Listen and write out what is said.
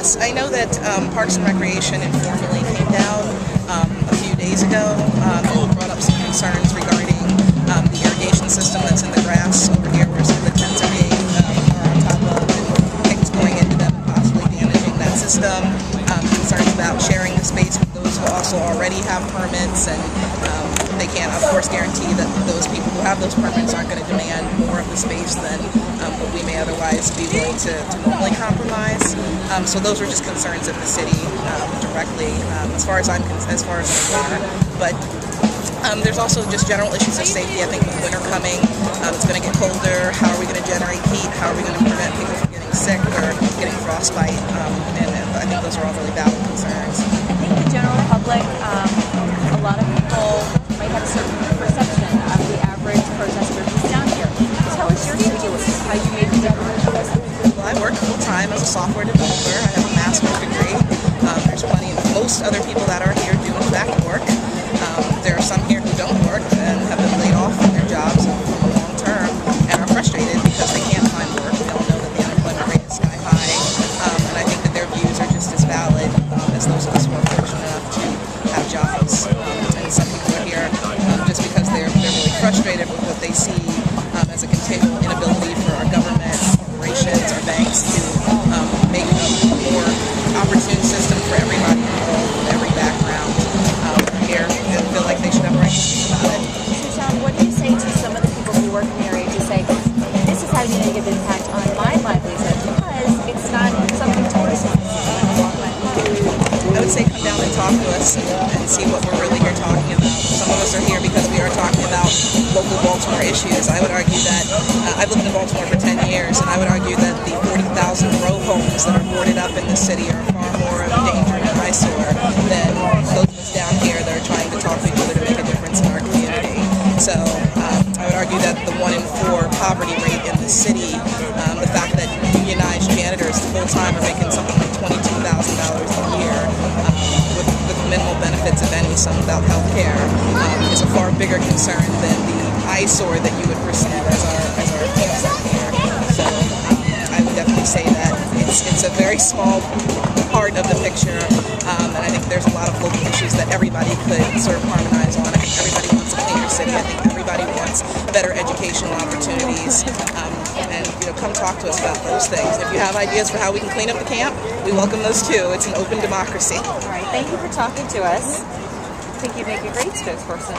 Yes, I know that Parks and Recreation informally came down a few days ago and brought up some concerns regarding the irrigation system that's in the grass over here where some of the tents are on top of, and things going into them and possibly damaging that system. Concerns about sharing the space with those who also already have permits, and they can't, of course, guarantee that those people who have those permits aren't going to demand more of the space than what we may otherwise be willing to normally compromise. So those were just concerns of the city directly, as far as I'm aware. But there's also just general issues of safety. I think with winter coming, it's going to get colder. How are we going to generate heat? How are we going to prevent people from getting sick or getting frostbite? And I think those are all really valid concerns. I think the general public, a lot of people might have a certain perception of the average protester who's down here. Tell us your situation, how you made the difference. Well, I work full-time as a software developer. I have a master's degree. There's most other people that are here do in fact work. There are some here who don't work and have been laid off from their jobs for the long term and are frustrated because they can't find work. We all know that the unemployment rate is sky high, and I think that their views are just as valid as those of us who are fortunate enough to have jobs. And some people are here just because they're really frustrated with what they see as a continual inability for our government, corporations, our banks to make a more opportune system for everybody involved with every background here, and feel like they should have a right to speak about it. So, Shallon, what do you say to some of the people who work in the area to say, this is having a negative impact on my livelihood because it's not something tourists want to see? I would say come down and talk to us and see what we're really here talking about. Some of us are here because we are talking about local Baltimore issues. I would argue that I've lived in Baltimore for 10 years, and I would argue that the 40,000 row homes that are boarded up in this city are far more of a danger and eyesore than those of us down here that are trying to talk to each other to make a difference in our community. So I would argue that the 1 in 4 poverty rate in the city, the fact that unionized janitors full-time are making something like $22,000 a year with minimal benefits, if any, some without health care, is a far bigger concern than the eyesore that you would perceive as our campsite here. So I would definitely say that it's a very small part of the picture, and I think there's a lot of local issues that everybody could sort of harmonize on. I think everybody wants a cleaner city. I think everybody wants better educational opportunities, and come talk to us about those things. If you have ideas for how we can clean up the camp, we welcome those too. It's an open democracy. All right, thank you for talking to us. I think you'd make a great spokesperson.